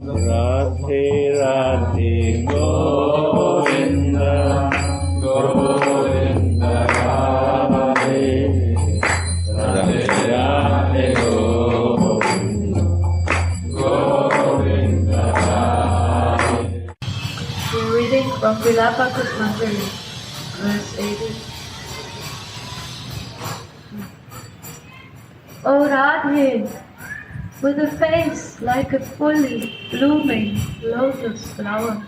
Radhe Radhe Govinda Govinda Radhe Radhe Radhe Govinda Govinda Radhe. We're reading from Vilapa Kusumanjali, verse 80. O Radhe, with a face like a fully blooming lotus flower,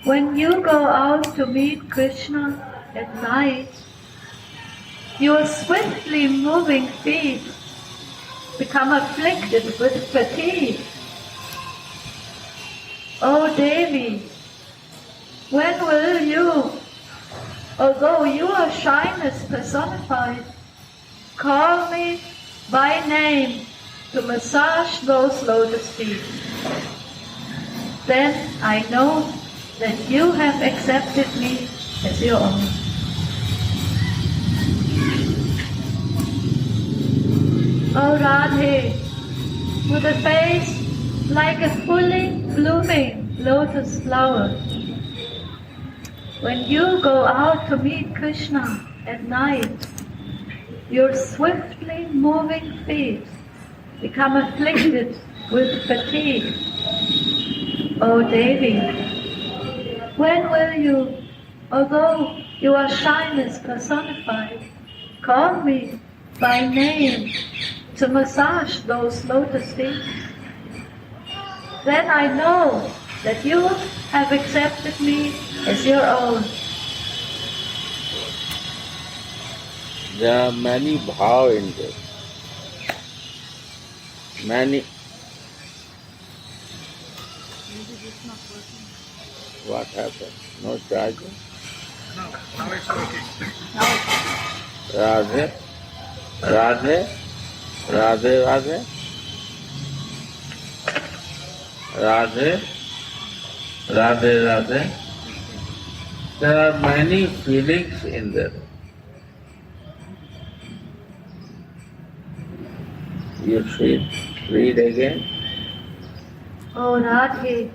when you go out to meet Krishna at night, your swiftly moving feet become afflicted with fatigue. O Devi, when will you, although you are shyness personified, call me by name to massage those lotus feet? Then I know that you have accepted me as your own. O Radhe, with a face like a fully blooming lotus flower, when you go out to meet Krishna at night, your swiftly moving feet become afflicted with fatigue. O Devi, when will you, although you are shyness personified, call me by name to massage those lotus feet? Then I know that you have accepted me as your own. There are many bhav in this. Many. What happened? No charging? No, now it's working. Radhe, Radhe, Radhe, Radhe, Radhe, Radhe, Radhe. There are many feelings in there. You should read again. O Radhe,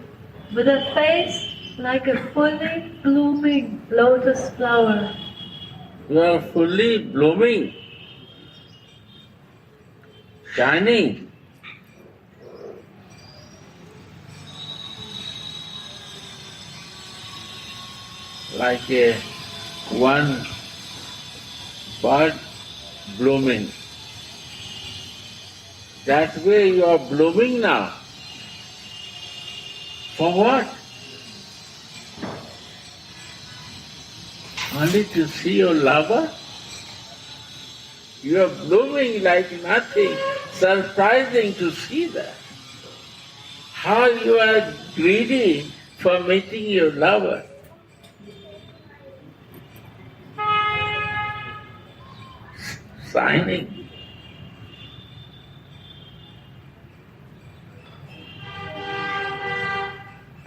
with a face like a fully blooming lotus flower, You are fully blooming, shining. Like a one bud blooming. That way you are blooming now. For what? Only to see your lover? You are blooming like nothing. Surprising to see that. How you are greedy for meeting your lover. Shining.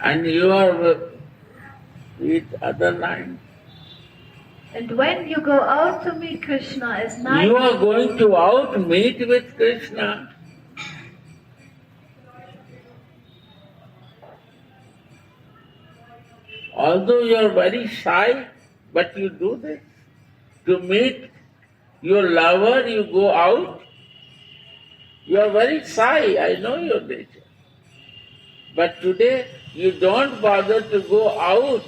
And you are with other line. and when you go out to meet Krishna as night, You are going to out meet with Krishna. Although you are very shy, but you do this. To meet your lover, you go out. You are very shy, I know your nature. But today, you don't bother to go out.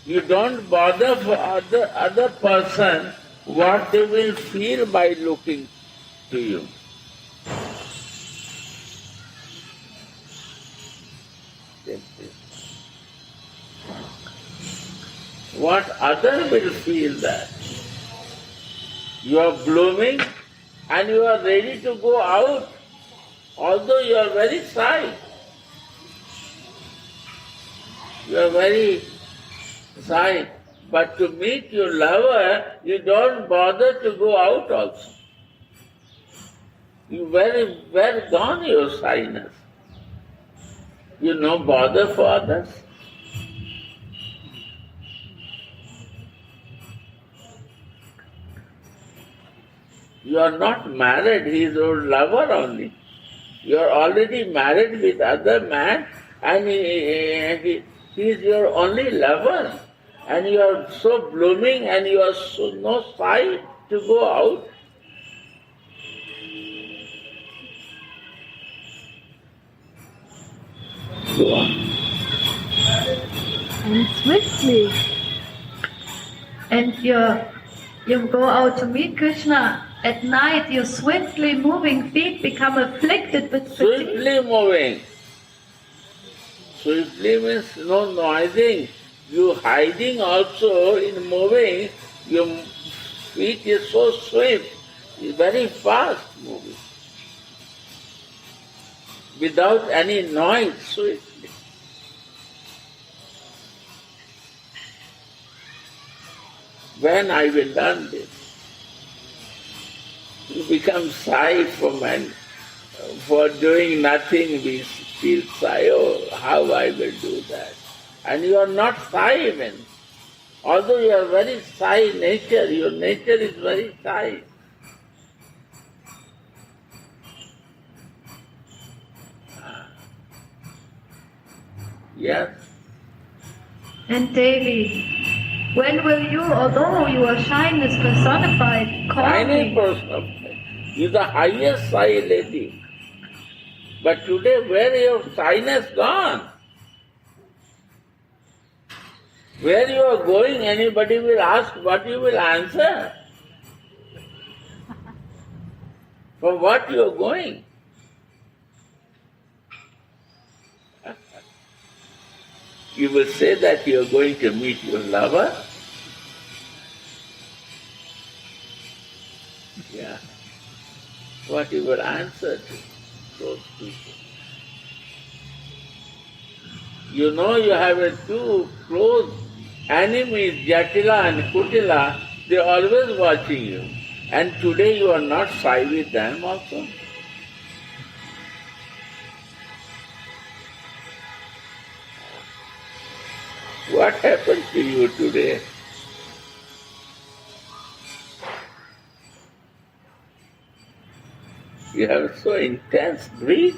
You don't bother for other person what they will feel by looking to you. What other will feel that? You are blooming and you are ready to go out, although you are very shy. You are very shy, but to meet your lover, you don't bother to go out also. You where gone your shyness? You no bother for others. You are not married, he is your lover only. You are already married with other man, and he is your only lover. And you are so blooming, and you are so no shy to go out. Go on. And swiftly. And you go out to meet Krishna. At night, your swiftly moving feet become afflicted with fatigue. Swiftly moving. Swiftly means no noising. You hiding also in moving. Your feet is so swift. It's very fast moving. Without any noise, swiftly. When I will learn this? You become shy for doing nothing, we feel shy, oh, how I will do that. And you are not shy even. Although you are very shy nature, your nature is very shy. Yes. And Devi, when will you, although you are shyness personified, call Shyness me? personified. You are the highest shy lady. But today, where is your shyness gone? Where you are going, anybody will ask what you will answer. For what you are going? You will say that you are going to meet your lover. Yeah. What you will answer to those people? You know you have two close enemies, Jatila and Kutila, they are always watching you. And today you are not shy with them also. What happened to you today? You have so intense greed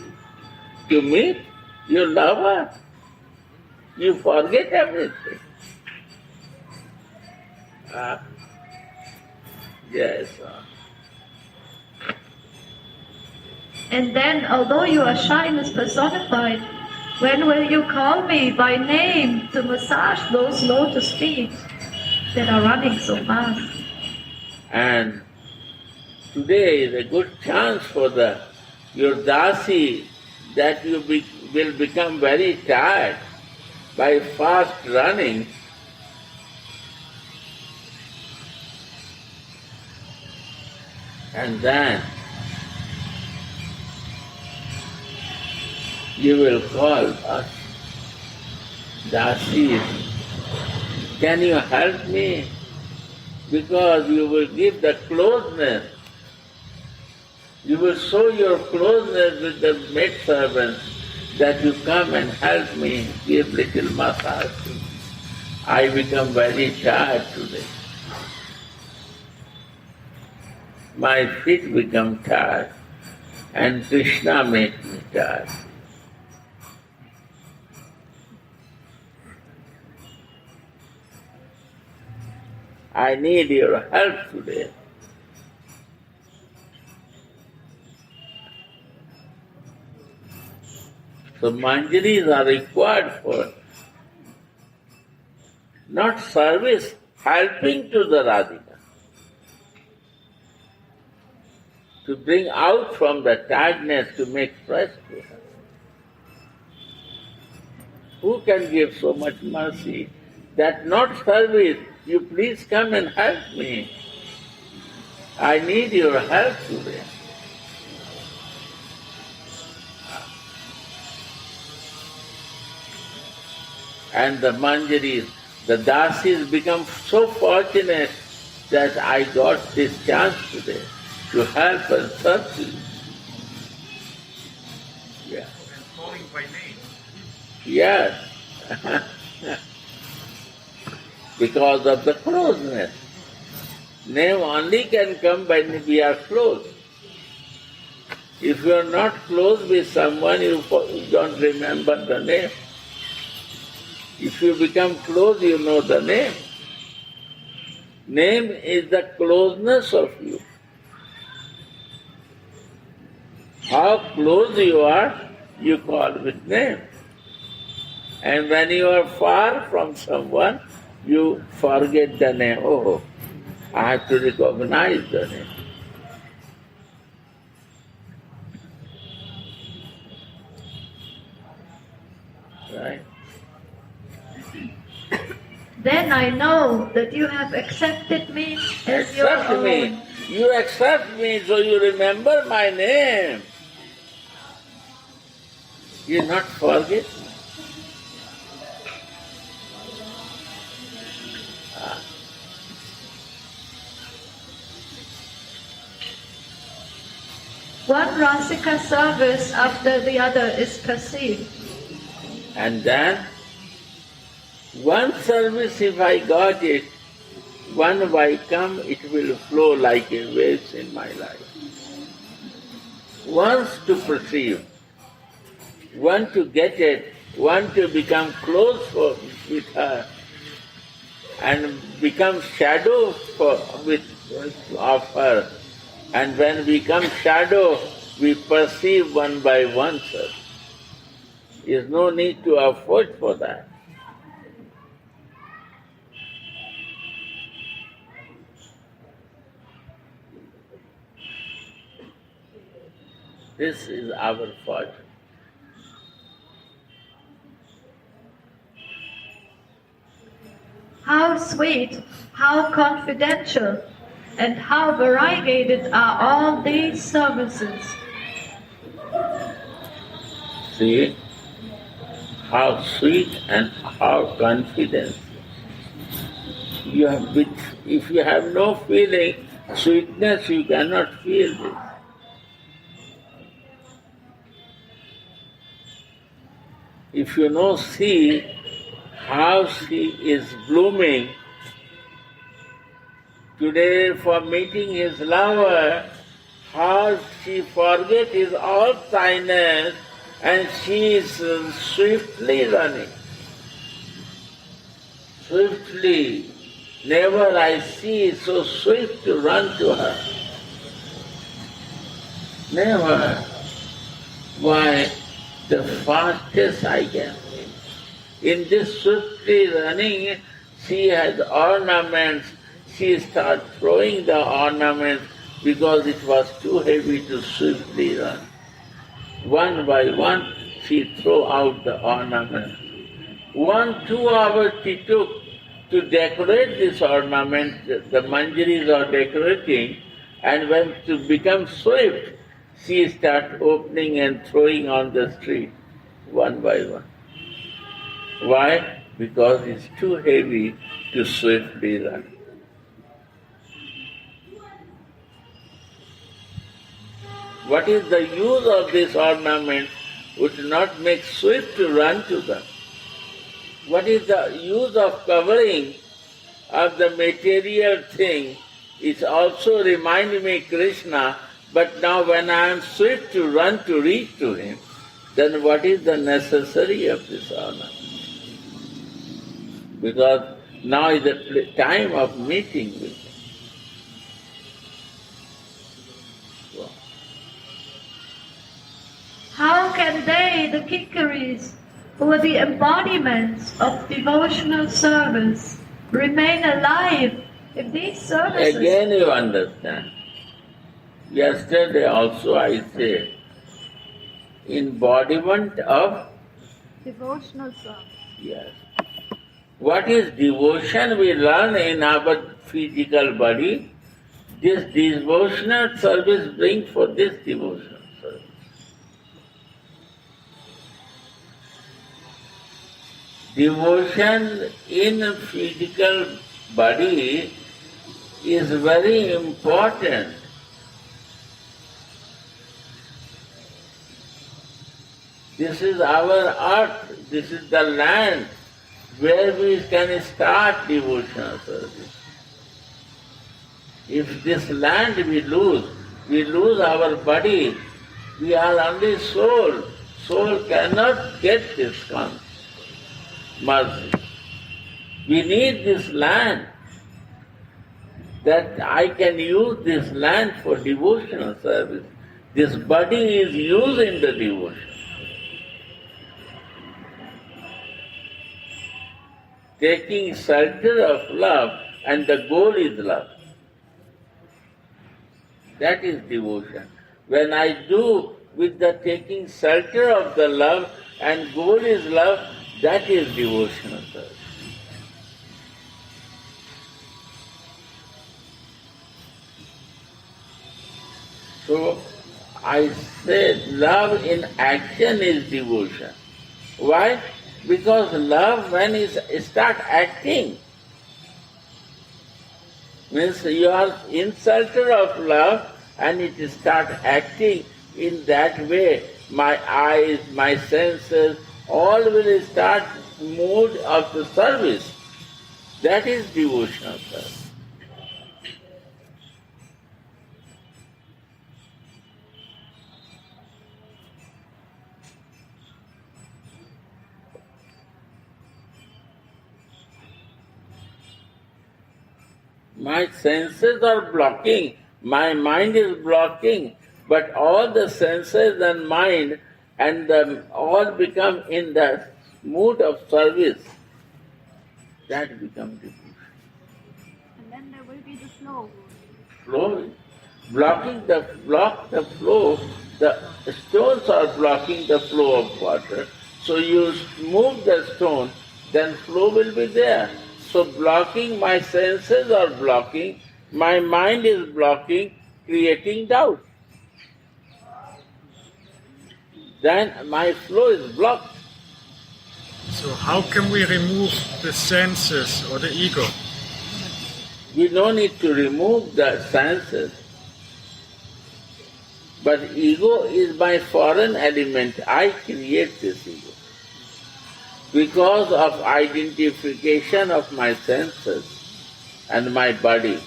to meet your lover. You forget everything. Yes. And then, although you are shyness personified, when will you call me by name to massage those lotus feet that are running so fast? And today is a good chance for your dasi that you will become very tired by fast running. And then you will call us, dasis, can you help me? Because you will give the closeness. You will show your closeness with the maid servants that you come and help me, give little massage. I become very tired today. My feet become tired and Krishna makes me tired. I need your help today. So manjaris are required for not service, helping to the Radhika. To bring out from the tiredness to make fresh to her. Who can give so much mercy? That not service, you please come and help me. I need your help today. And the manjaris, the dasis become so fortunate that I got this chance today to help and serve you. Yeah. And calling by name. Yes. Because of the closeness. Name only can come when we are close. If you are not close with someone, you don't remember the name. If you become close, you know the name. Name is the closeness of you. How close you are, you call with name. And when you are far from someone, you forget the name. Oh, I have to recognize the name. Right? Then I know that you have accepted me as your Accept own. me. You accept me, so you remember my name. You not forget. One Rasika service after the other is perceived. And then, one service if I got it, one by come, it will flow like a waves in my life. Once to perceive, one to get it, one to become close with her, and become shadow of her. And when we become shadow, we perceive one by one, sir. There is no need to effort for that. This is our fortune. How sweet, how confidential, and how variegated are all these services. See how sweet and how confident. You have, if you have no feeling, sweetness, you cannot feel this. If you know, see how she is blooming. Today, for meeting his lover, how she forgets his all shyness and she is swiftly running. Swiftly. Never I see so swift to run to her. Never. Why? The fastest I can. In this swiftly running, she has ornaments. She starts throwing the ornaments because it was too heavy to swiftly run. One by one, she threw out the ornaments. 1-2 hours she took to decorate this ornament. The manjaris are decorating, and when to become swift, she starts opening and throwing on the street, one by one. Why? Because it's too heavy to swiftly run. What is the use of this ornament would not make swift to run to them? What is the use of covering of the material thing? It also reminds me Krishna, but now when I am swift to run to reach to him, then what is the necessity of this ornament? Because now is the time of meeting with him. So, How can they, the Kinkaris, who are the embodiments of devotional service, remain alive if these services... again you understand. Yesterday also I said, embodiment of... devotional service. Yes. What is devotion we learn in our physical body? This devotional service brings for this devotional service. Devotion in physical body is very important. This is our earth, this is the land where we can start devotional service. If this land we lose our body, We are only soul. Soul cannot get this mercy. We need this land. That I can use this land for devotional service. This body is used in the devotion. Taking shelter of love, and the goal is love. That is devotion. When I do with the taking shelter of the love and goal is love, that is devotional service. So I say love in action is devotion. Why? Because love, when it start acting, means you are in shelter of love and it start acting in that way. My eyes, my senses, all will start mood of the service. That is devotional service. My senses are blocking, my mind is blocking, but all the senses and mind and all become in the mood of service. That becomes devotion. And then there will be the flow. Flow, block the flow. The stones are blocking the flow of water. So you move the stone, then flow will be there. So blocking, my senses are blocking, my mind is blocking, creating doubt. Then my flow is blocked. So how can we remove the senses or the ego? We don't need to remove the senses. But ego is my foreign element. I create this ego. Because of identification of my senses and my body.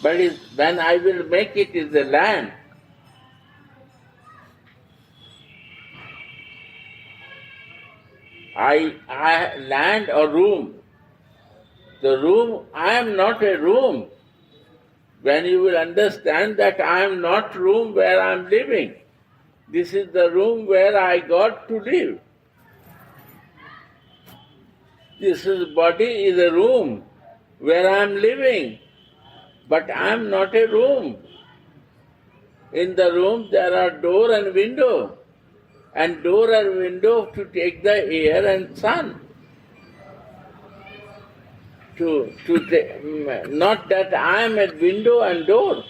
But when I will make it is a land, I land or room. The room, I am not a room. When you will understand that I am not room where I am living. This is the room where I got to live. This body is a room where I am living, but I am not a room. In the room there are door and window, and door and window to take the air and sun. Not that I am a window and door.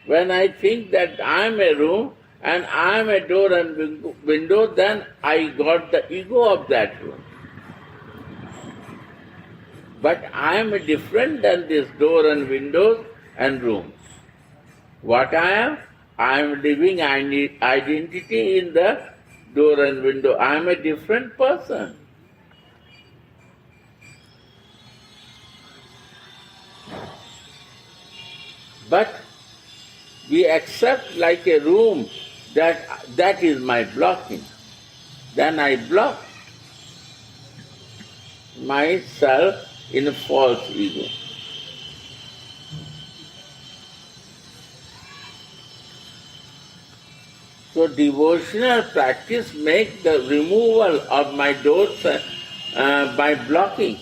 When I think that I am a room, and I am a door and window, then I got the ego of that room. But I am different than this door and windows and room. What I am? I am living identity in the door and window. I am a different person. But we accept like a room that is my blocking. Then I block myself in a false ego. So devotional practice makes the removal of my doors by blocking.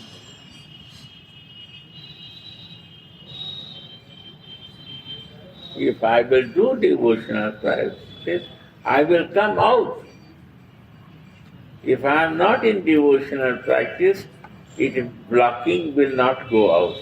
If I will do devotional practice, I will come out. If I am not in devotional practice, blocking will not go out.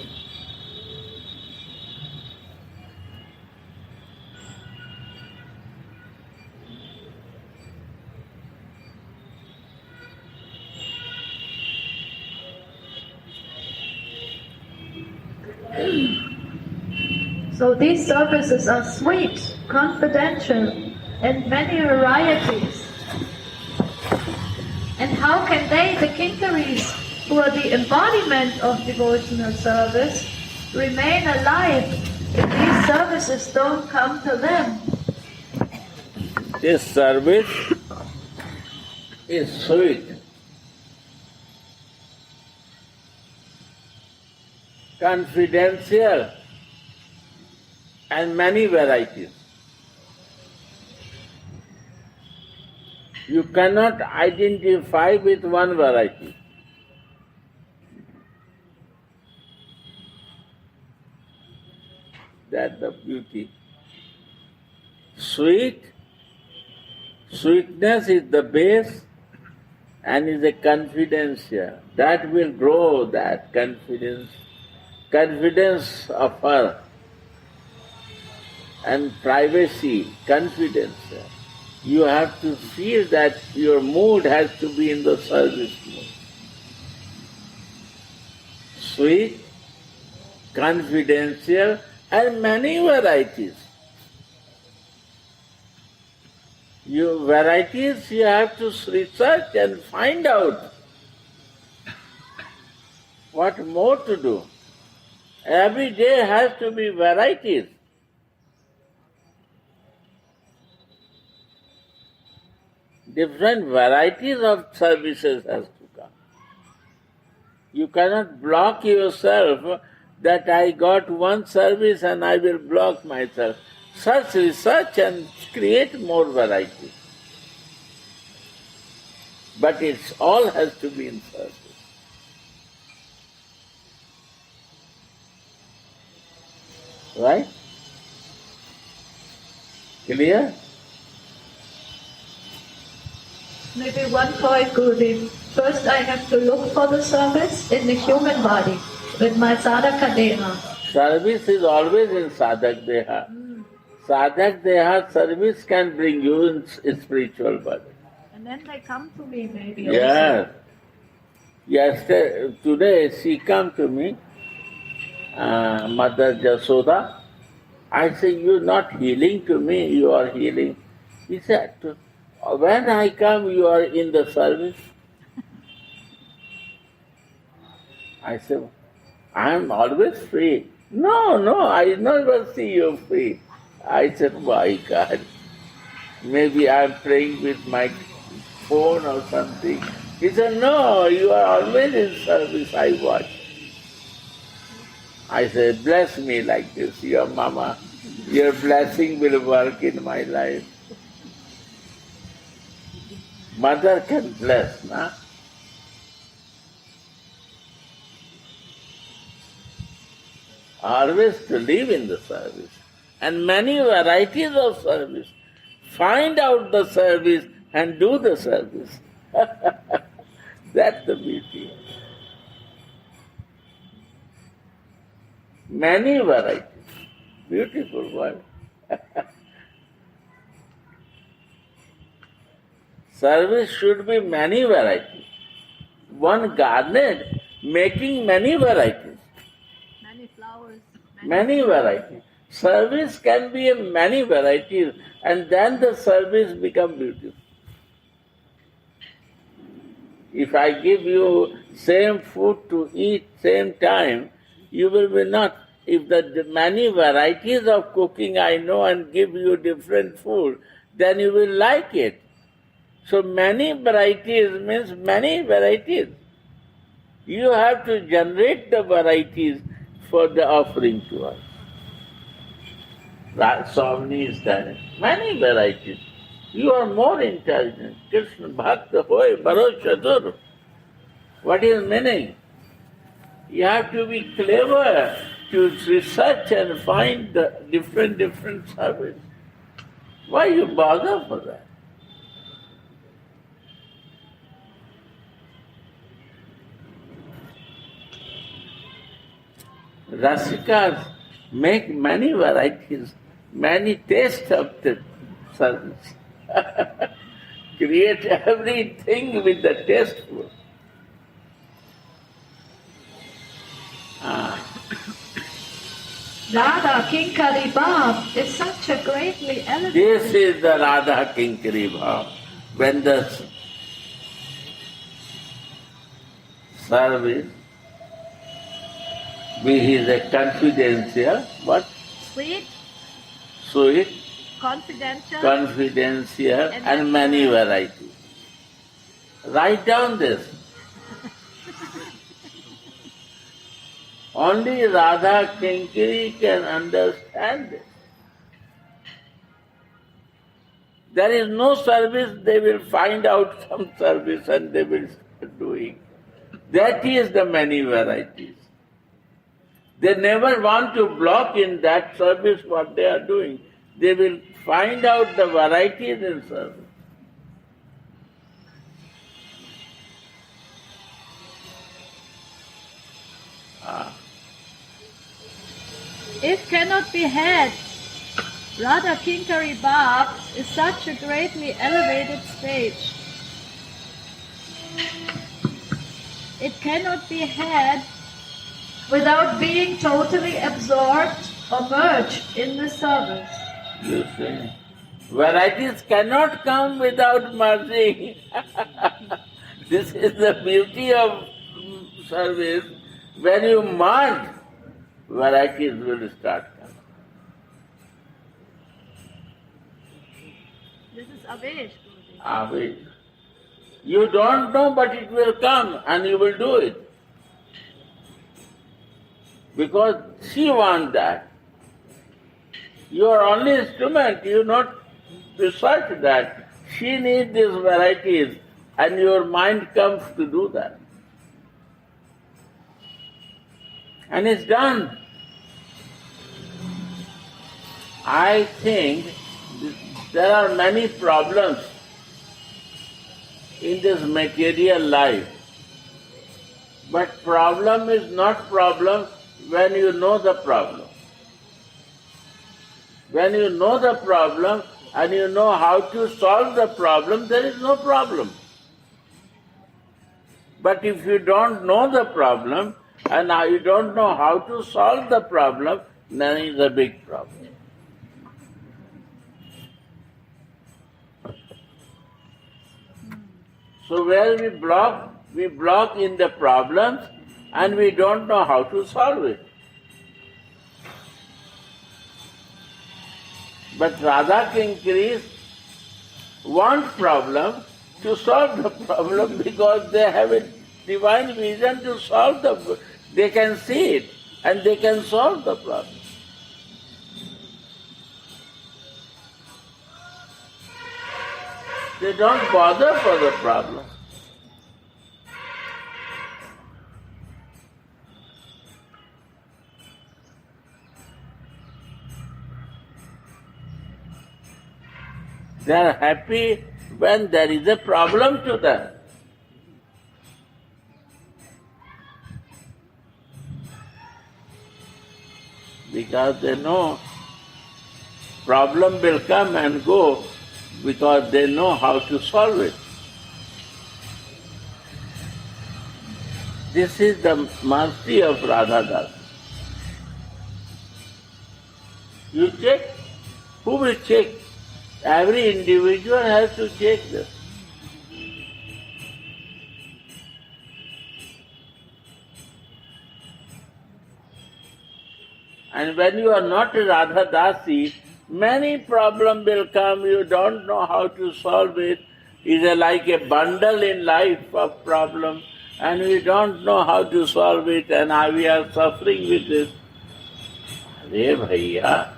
So these services are sweet, confidential, and many varieties. And how can they, the Kinkaris, who are the embodiment of devotional service, remain alive if these services don't come to them, this service is sweet, confidential, and many varieties. You cannot identify with one variety. That's the beauty. Sweetness is the base and is a confidential. That will grow that confidence of her, and privacy, confidential. You have to feel that your mood has to be in the service mood. Sweet, confidential, and many varieties. Varieties you have to research and find out what more to do. Every day has to be varieties. Different varieties of services has to come. You cannot block yourself that I got one service and I will block myself. Search, research and create more variety. But it's all has to be in service. Right? Clear? maybe one point, Gurudev. First I have to look for the service in the human body with my sadhaka deha. Service is always in sadhak deha. Sadhak deha service can bring you in spiritual body. And then they come to me maybe Yes. Yesterday, today she come to me, Mother Jasoda. I said, you're not healing to me, you are healing. He said, when I come, you are in the service. I said, I am always free. No, I never see you free. I said, my God, maybe I am praying with my phone or something. He said, no, you are always in service, I watch. I said, bless me like this, your mama. Your blessing will work in my life. Mother can bless, na? Always to live in the service. And many varieties of service. Find out the service and do the service. That's the beauty. Many varieties. Beautiful word. Service should be many varieties. One garden making many varieties. Many flowers. Many varieties. Service can be in many varieties, and then the service become beautiful. If I give you same food to eat same time, you will be not. If the many varieties of cooking I know and give you different food, then you will like it. So many varieties means many varieties. You have to generate the varieties for the offering to us. Swami is telling many varieties. You are more intelligent. Krishna Bhakta hoy baro chatur. What is meaning? You have to be clever to research and find the different service. Why you bother for that? Rasikas make many varieties, many tastes of the service. Create everything with the tasteful. Radha Kinkari Bhav is such a greatly elegant. This is the Radha Kinkari Bhav. When the service is a confidential, but Sweet, sweet, confidential, confidential, and many varieties. Write down this. Only Radha Kinkari can understand this. There is no service, they will find out some service and they will start doing. That is the many varieties. They never want to block in that service what they are doing. They will find out the varieties in service. it cannot be had. Radha Kinkari Bhav is such a greatly elevated stage. It cannot be had without being totally absorbed or merged in the service. You see, varieties cannot come without merging. This is the beauty of service. When you merge, varieties will start coming. This is Avesh. Always. You don't know, but it will come and you will do it. Because she wants that. You are only instrument, you not research that. She needs these varieties and your mind comes to do that. And it's done. I think there are many problems in this material life. But problem is not problem when you know the problem. When you know the problem and you know how to solve the problem, there is no problem. But if you don't know the problem and you don't know how to solve the problem, then it's a big problem. So where we block in the problems and we don't know how to solve it. But Radha Kinkaris want problem to solve the problem because they have a divine vision to solve the. They can see it and they can solve the problem. They don't bother for the problem. They are happy when there is a problem to them. Because they know problem will come and go because they know how to solve it. This is the mercy of Radha Das. You check? Who will check? Every individual has to check this. And when you are not a Radha Dasi, many problems will come, you don't know how to solve it. It's like a bundle in life of problems, and we don't know how to solve it, and we are suffering with this. Arey bhaiya,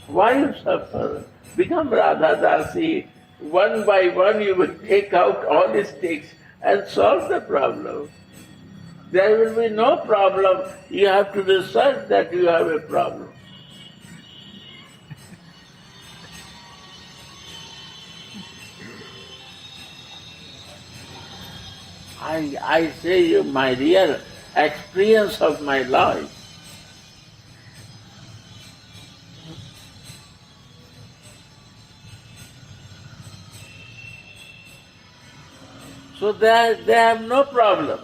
why you suffer? Become Radha Dasi. One by one you will take out all the sticks and solve the problem. There will be no problem. You have to research that you have a problem. I say you my real experience of my life. So they have no problem.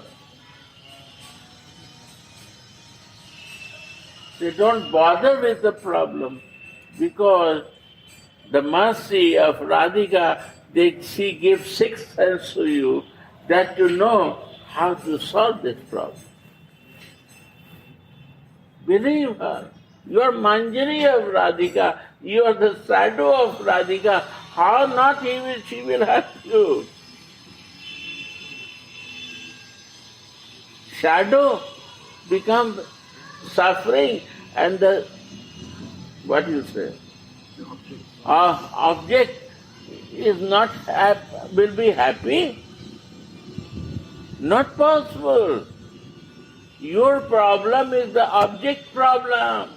They don't bother with the problem because the mercy of Radhika, she gives sixth sense to you that you know how to solve this problem. Believe her. You are Manjari of Radhika. You are the shadow of Radhika. How not she will help you? Shadow becomes suffering and the, what you say, object is not will be happy? Not possible. Your problem is the object problem.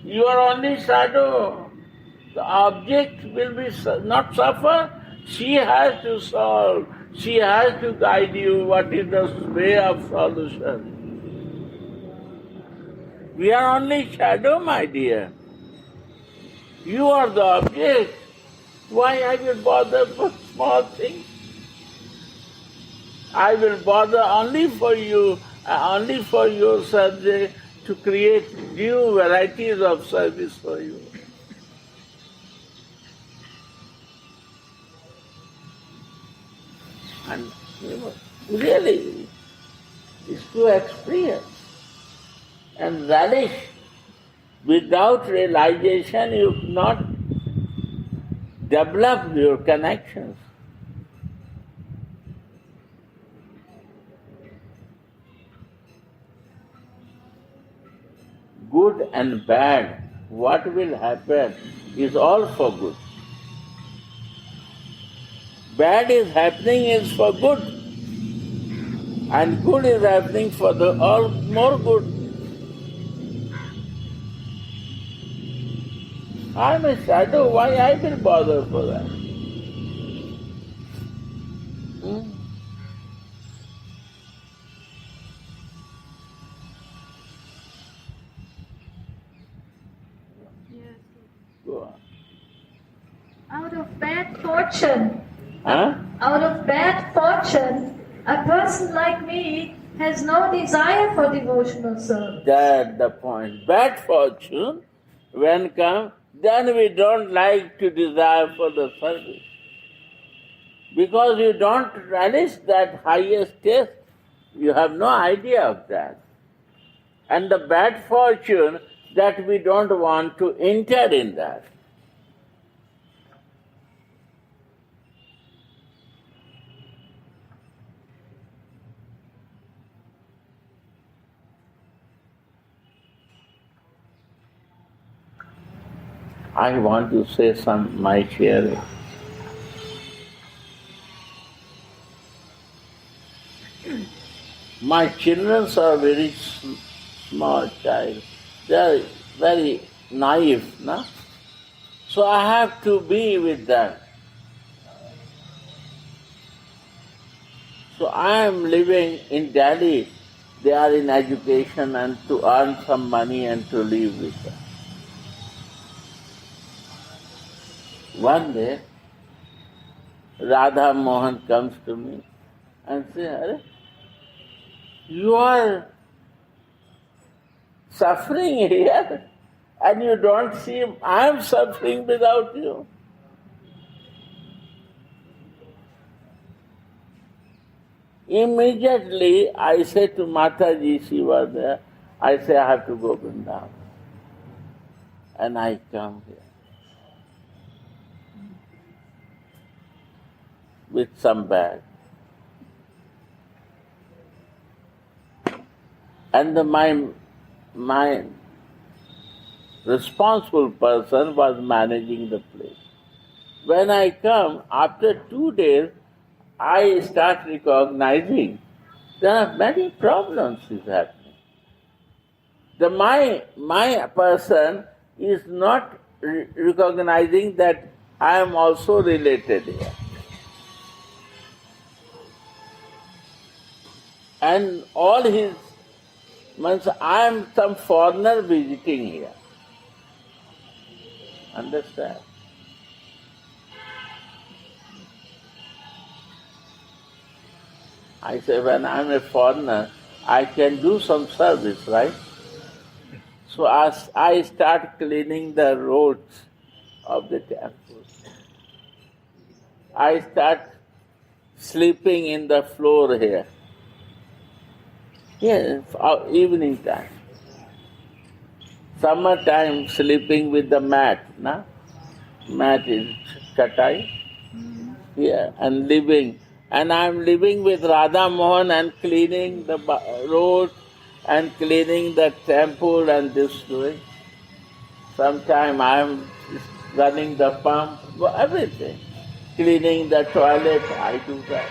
You are only shadow. The object will be not suffer. She has to solve. She has to guide you what is the way of solution. We are only shadow, my dear. You are the object. Why I will bother for small things? I will bother only for you, only for your subject, to create new varieties of service for you. And really, it's to experience and relish. Without realization, you cannot develop your connections. Good and bad, what will happen is all for good. Bad is happening is for good, and good is happening for the all more good. I am a shadow, why I will bother for that? Yes. Go on. Out of bad fortune, Huh? out of bad fortune, a person like me has no desire for devotional service. That's the point. Bad fortune, when come, then we don't like to desire for the service. Because you don't relish that highest taste. You have no idea of that. And the bad fortune, that we don't want to enter in that. I want to say some my sharing. My children are very small child. They are very naive, no? So I have to be with them. So I am living in Delhi. They are in education and to earn some money and to live with them. One day, Radha Mohan comes to me and says, you are suffering here and you don't see I am suffering without you. Immediately I say to Mataji, she was there, I say I have to go Vrindavan. And I come here with some bag. And my responsible person was managing the place. When I come, after 2 days, I start recognizing there are many problems is happening. My person is not recognizing that I am also related here. And all his means I am some foreigner visiting here. Understand? I say, when I am a foreigner, I can do some service, right? So as I start cleaning the roads of the temple, I start sleeping in the floor here. Yes, evening time. Summertime sleeping with the mat, na? Mat is chatai. Yeah, and living. And I'm living with Radha Mohan and cleaning the road and cleaning the temple and this doing. Sometime I'm running the pump, everything. Cleaning the toilet, I do that.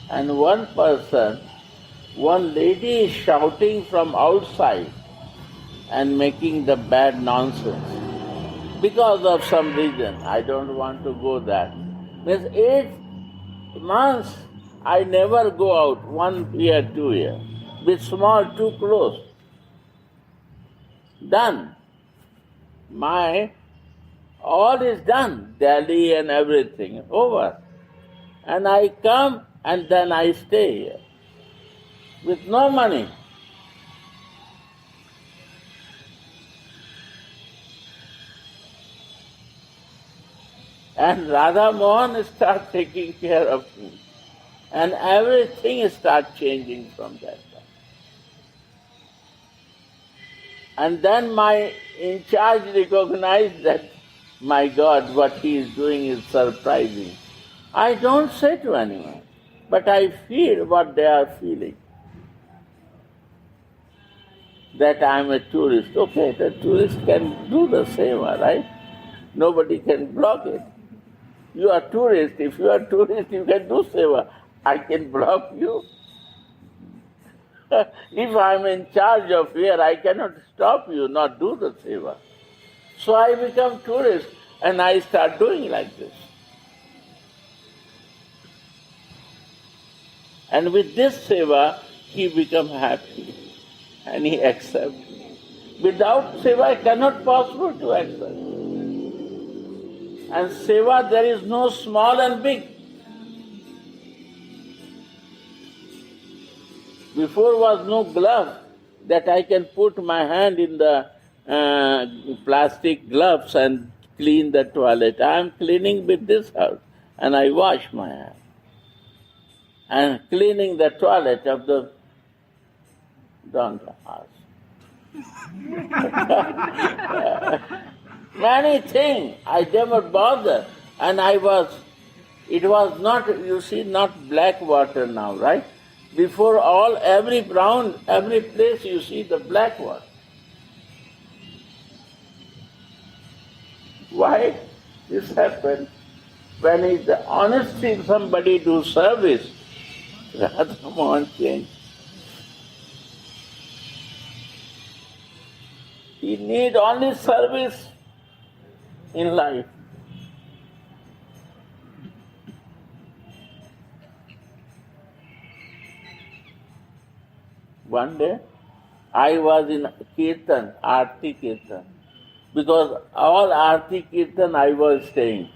And one person, one lady is shouting from outside and making the bad nonsense because of some reason. I don't want to go there. Means 8 months I never go out, 1 year, 2 years. Bit small, too close. Done. All is done, Delhi and everything, over. And I come and then I stay here with no money. And Radha Mohan start taking care of me. And everything start changing from that time. And then my in charge recognized that, my God, what he is doing is surprising. I don't say to anyone, but I feel what they are feeling. That I am a tourist. Okay, the tourist can do the seva, right? Nobody can block it. You are tourist. If you are tourist, you can do seva. I can block you. If I am in charge of here, I cannot stop you, not do the seva. So I become tourist and I start doing like this. And with this seva, he become happy and he accepts me. Without seva, it cannot possible to accept. And seva, there is no small and big. Before was no glove that I can put my hand in the plastic gloves and clean the toilet. I am cleaning with this house and I wash my hand. And cleaning the toilet of the don't ask. Many things I never bother. And it was not, you see, not black water now, right? Before every place you see the black water. Why this happened? When is the honesty somebody do service, Radha Mohan changed. He need only service in life. One day, I was in Kirtan, Aarti Kirtan, because all Aarti Kirtan I was staying.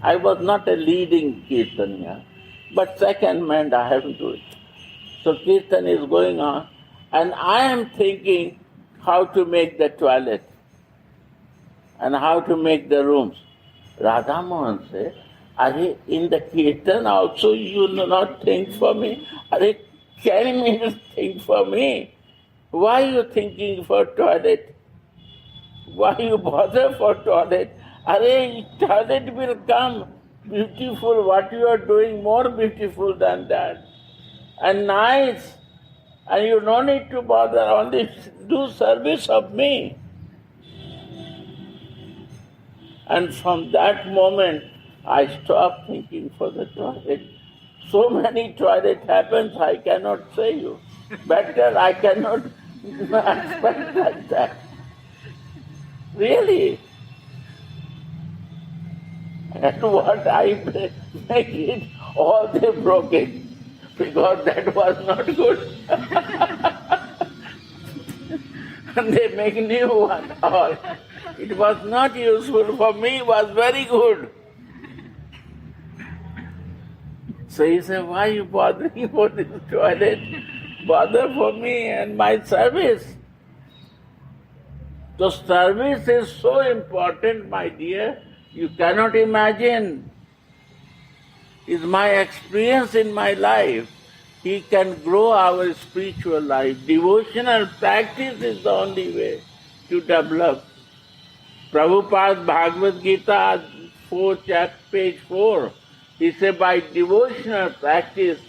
I was not a leading Kirtanya, but second man I have to do it. So Kirtan is going on, and I am thinking how to make the toilet and how to make the rooms. Radha Mohan said, "Are in the Kirtan also you do not think for me? Are can you think for me? Why are you thinking for toilet? Why you bother for toilet? Toilet will come beautiful, what you are doing more beautiful than that. And nice. And you don't need to bother, only do service of me." And from that moment, I stopped thinking for the toilet. So many toilet happens, I cannot say you. Better I cannot expect like that. Really. And what I make it, all they broke it, because that was not good. And they make new one, all. It was not useful for me, it was very good. So he said, "Why are you bothering for this toilet? Bother for me and my service." So service is so important, my dear, You cannot imagine. It's my experience in my life. He can grow our spiritual life. Devotional practice is the only way to develop. Prabhupada Bhagavad Gita 4, page 4, he said by devotional practice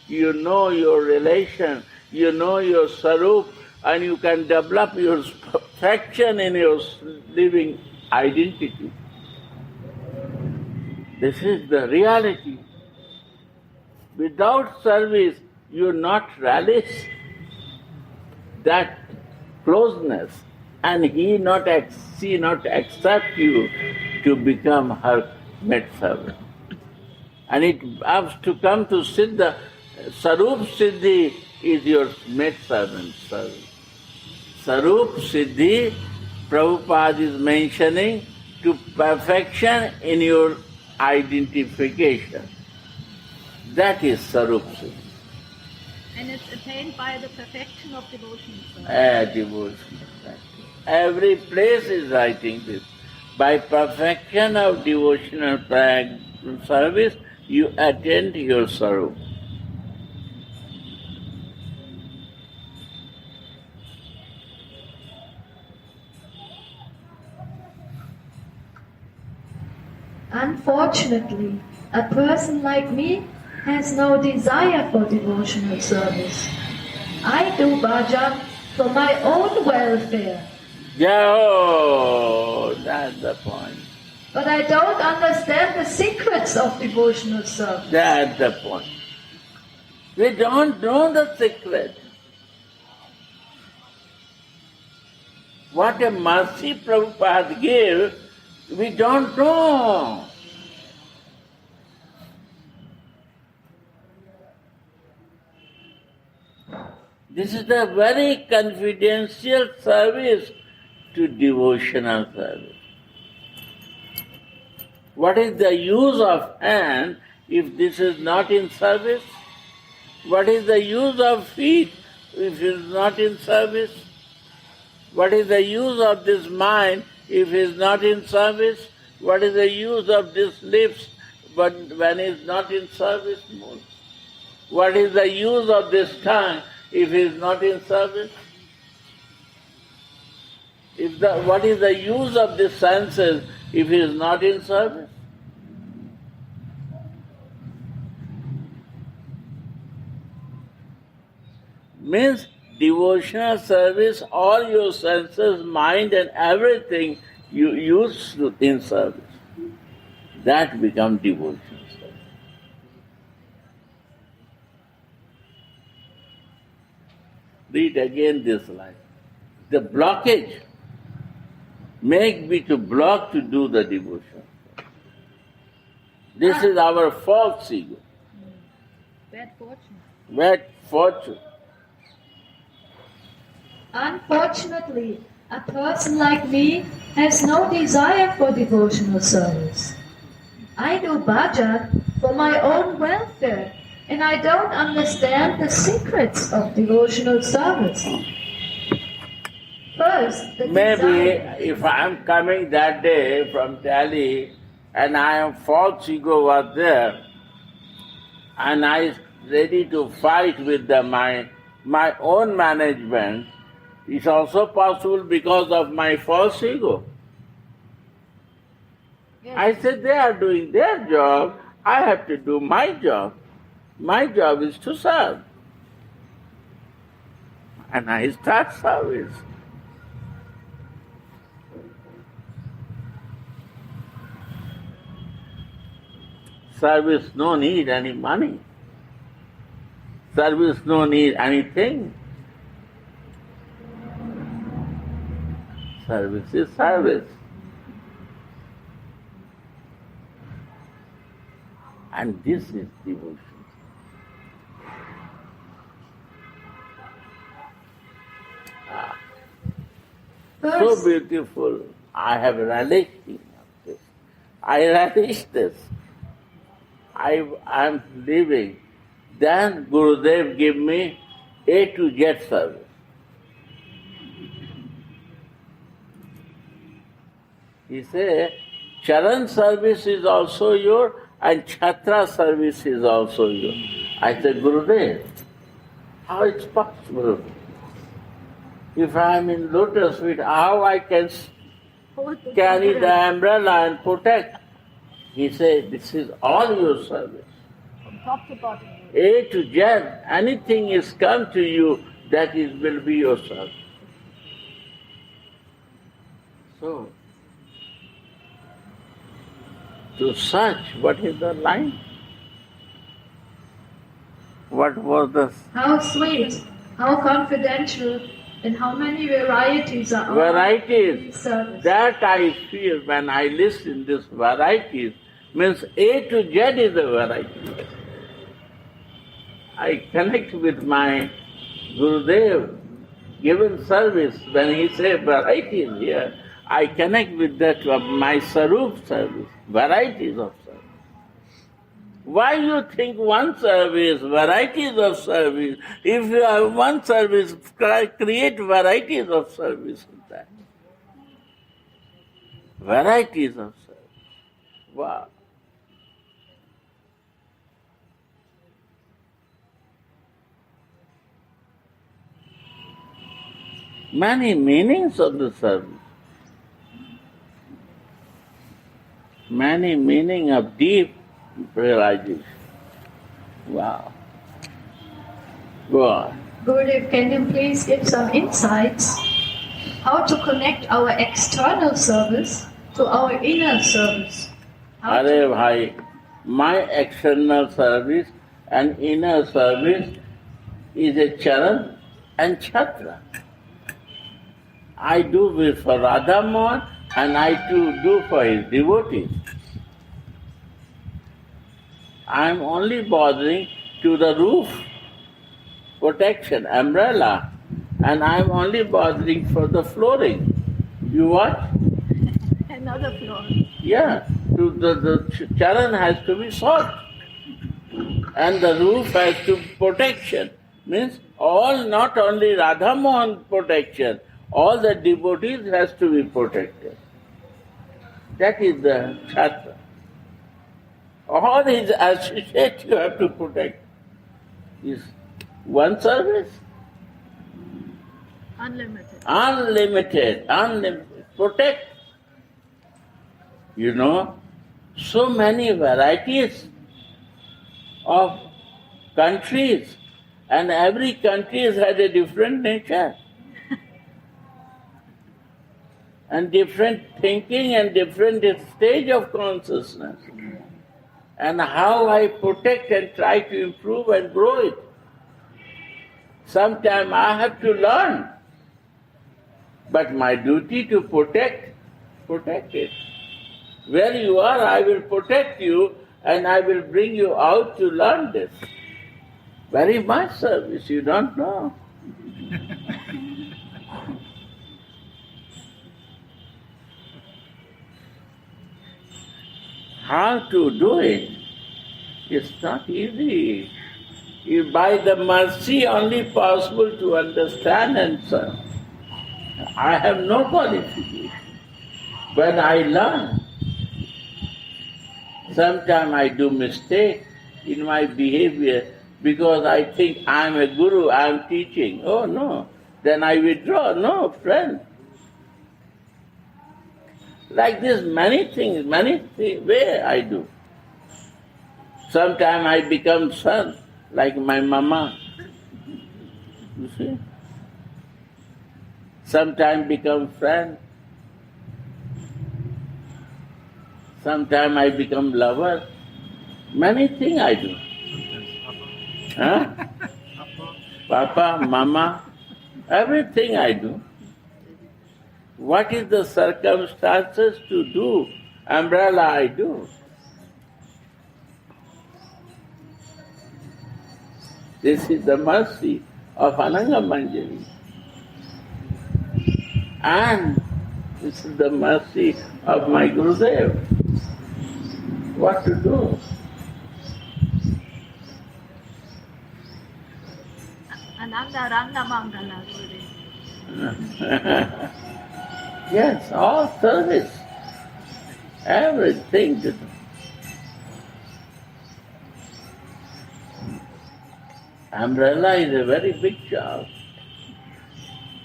you know your relation, you know your sarup, and you can develop your perfection in your living identity. This is the reality. Without service, you not relish that closeness, and she not accept you to become her maidservant. And it has to come to Siddha. Sarup Siddhi is your maidservant service. Sarup Siddhi, Prabhupada is mentioning to perfection in your identification. That is Sarup Siddhi. And it's attained by the perfection of devotional service. Devotion. Every place is writing this. By perfection of devotional service, you attain your sarup. Unfortunately, a person like me has no desire for devotional service. I do bhajan for my own welfare. Oh, that's the point. But I don't understand the secrets of devotional service. That's the point. We don't know the secret. What a mercy Prabhupada gave, we don't know. This is a very confidential service to devotional service. What is the use of hand if this is not in service? What is the use of feet if it is not in service? What is the use of this mind if it is not in service? What is the use of this lips when it is not in service? What is the use of this tongue if it is not in service? What is the use of the senses if it is not in service? Means devotional service, all your senses, mind and everything you use in service. That becomes devotional service. Read again this line. The blockage make me to block to do the devotion. This is our false ego. Bad fortune. Bad fortune. Unfortunately, a person like me has no desire for devotional service. I do bhajan for my own welfare, and I don't understand the secrets of devotional service. First, the Maybe desire. if I am coming that day from Delhi and I am false ego was there and I ready to fight with my own management, it's also possible because of my false ego. Yes. I said they are doing their job, I have to do my job. My job is to serve. And I start service. Service no need any money. Service no need anything. Service is service. And this is devotion. So First, beautiful. I have relished this. I relish this. I am living. Then Gurudev give me A to Z service. He said, Charan service is also your and Chhatra service is also your. I said, Gurudev, how it's possible? If I am in lotus feet, how I can carry the umbrella and protect? He said, this is all your service. From top to bottom. A to Z, anything is come to you, that is will be your service. So, to search what is the line? What was the How sweet, how confidential, and how many varieties are all varieties? in service. That I feel when I listen this varieties, means A to Z is a variety. I connect with my Gurudev, given service, when he says varieties here, I connect with that of my Sarup service, varieties of service. Why you think one service, varieties of service? If you have one service, create varieties of service in that. Varieties of service. Wow. Many meanings of the service. Many meaning of deep realization. Wow. Go on. Gurudev, can you please give some insights how to connect our external service to our inner service? How to- Are bhai, my external service and inner service is a charan and chhatra. I do this for Radha Mohan and I too do for his devotees. I am only bothering to the roof, protection, umbrella, and I am only bothering for the flooring. You what? Another floor. Yeah, the charan has to be soft and the roof has to be protection. Means all, not only Radha Mohan protection, all the devotees has to be protected. That is the chhatra. All his associates you have to protect. Is one service? Unlimited. Unlimited. Protect. You know, so many varieties of countries, and every country has had a different nature. And different thinking and different stage of consciousness. And how I protect and try to improve and grow it. Sometime I have to learn. But my duty to protect it. Where you are, I will protect you and I will bring you out to learn this. Very much service, you don't know. How to do it? It's not easy. By the mercy only possible to understand and serve. I have no qualification. When I learn, sometimes I do mistake in my behavior because I think I am a guru, I am teaching. Oh no, then I withdraw. No, friend. Like this, many things, where I do. Sometimes I become son, like my mama. You see? Sometimes become friend. Sometimes I become lover. Many things I do. Huh? Papa, mama, everything I do. What is the circumstances to do? Umbrella I do. This is the mercy of Ananga Manjari. And this is the mercy of my Gurudev. What to do? Ananda Ranga Mangala, Gurudev. Yes, all service. everything to do. Umbrella is a very big job.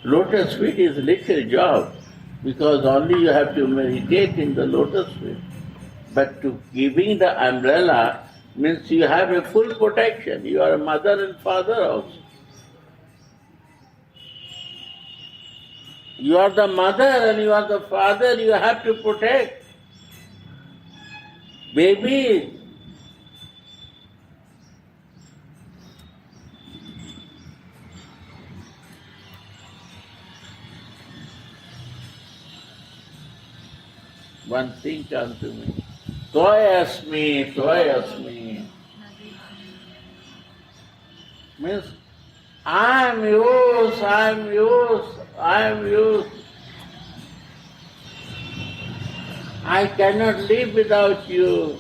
Lotus feet is a little job because only you have to meditate in the lotus feet. But to giving the umbrella means you have a full protection. You are a mother and father also. You are the mother and you are the father, you have to protect. Baby, one thing comes to me. Toyasmi, toyasmi. Means I am yours, I am yours, I am yours. I cannot live without you.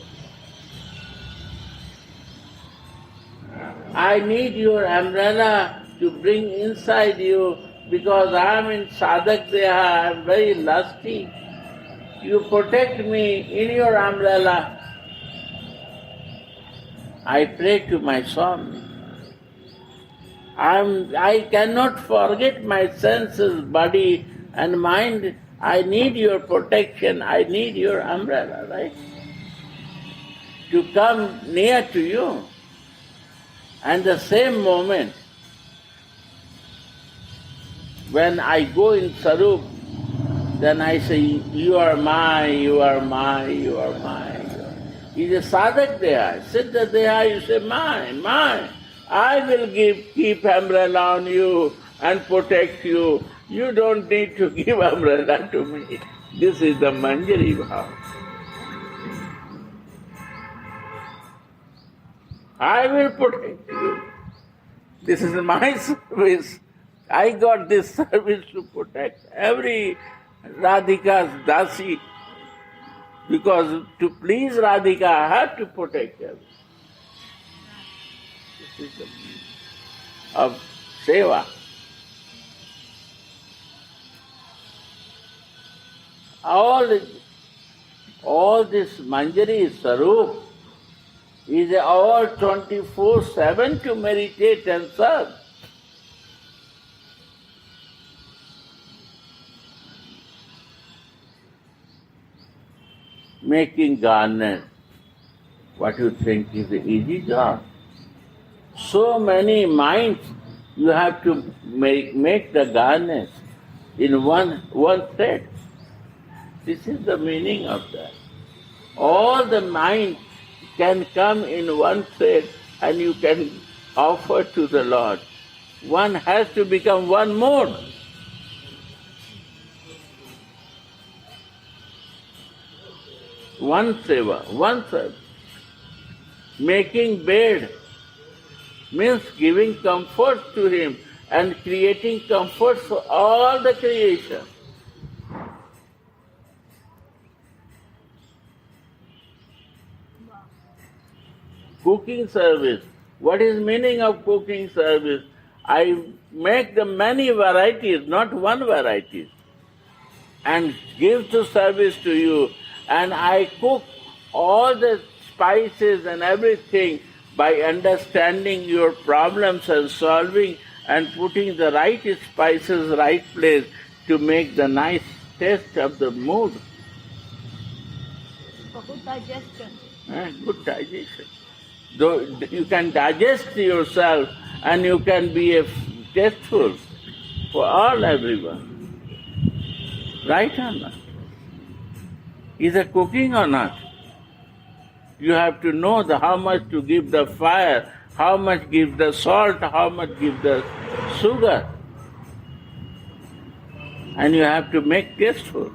I need your umbrella to bring inside you because I am in sadhak deha, I am very lusty. You protect me in your umbrella. I pray to my son. I cannot forget my senses, body and mind. I need your protection. I need your umbrella, right? To come near to you. And the same moment, when I go in Sarup, then I say, you are mine, you are mine, you are mine. It is sadhak deha. Siddha deha, you say, mine, mine. I will keep umbrella on you and protect you. You don't need to give umbrella to me. This is the Manjari bhava. I will protect you. This is my service. I got this service to protect every Radhika's dasi. Because to please Radhika, I have to protect her. This is the meaning of seva. All this Manjari Sarup is all 24/7 to meditate and serve. Making garnets, what you think is an easy job? So many minds you have to make the garnets in one thread. This is the meaning of that. All the mind can come in one thread and you can offer to the Lord. One has to become one mode. One seva, one service. Making bed means giving comfort to him and creating comfort for all the creation. Cooking service. What is meaning of cooking service? I make the many varieties, not one variety, and give the service to you. And I cook all the spices and everything by understanding your problems and solving and putting the right spices right place to make the nice taste of the mood. For good digestion. Good digestion. Though you can digest yourself and you can be tasteful for everyone. Right or not? Is it cooking or not? You have to know how much to give the fire, how much give the salt, how much give the sugar. And you have to make tasteful.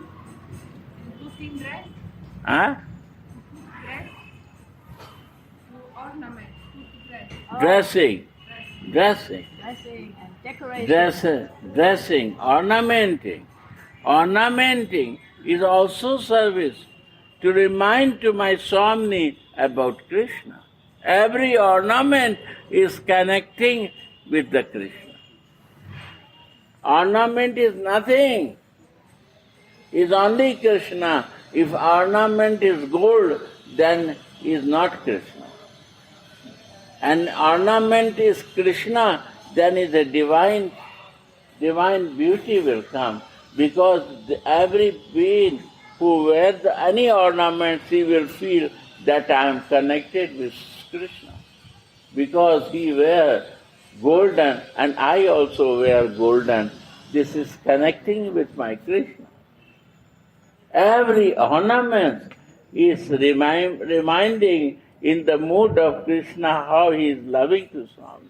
Cooking dress? Huh? Dress? Ornament. Dress. Dressing. Dressing and decoration. Dressing, ornamenting. Ornamenting is also service to remind to my Swami about Krishna. Every ornament is connecting with the Krishna. Ornament is nothing. Is only Krishna. If ornament is gold, then is not Krishna. And ornament is Krishna, then is a divine beauty will come. Because every being who wears any ornament, he will feel that I am connected with Krishna. Because he wears golden and I also wear golden. This is connecting with my Krishna. Every ornament is reminding in the mood of Krishna how he is loving to Swami.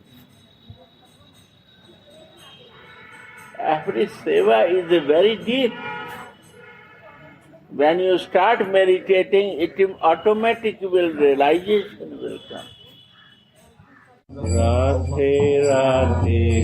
Every seva is very deep. When you start meditating, it automatic realization will come. Radhe Radhe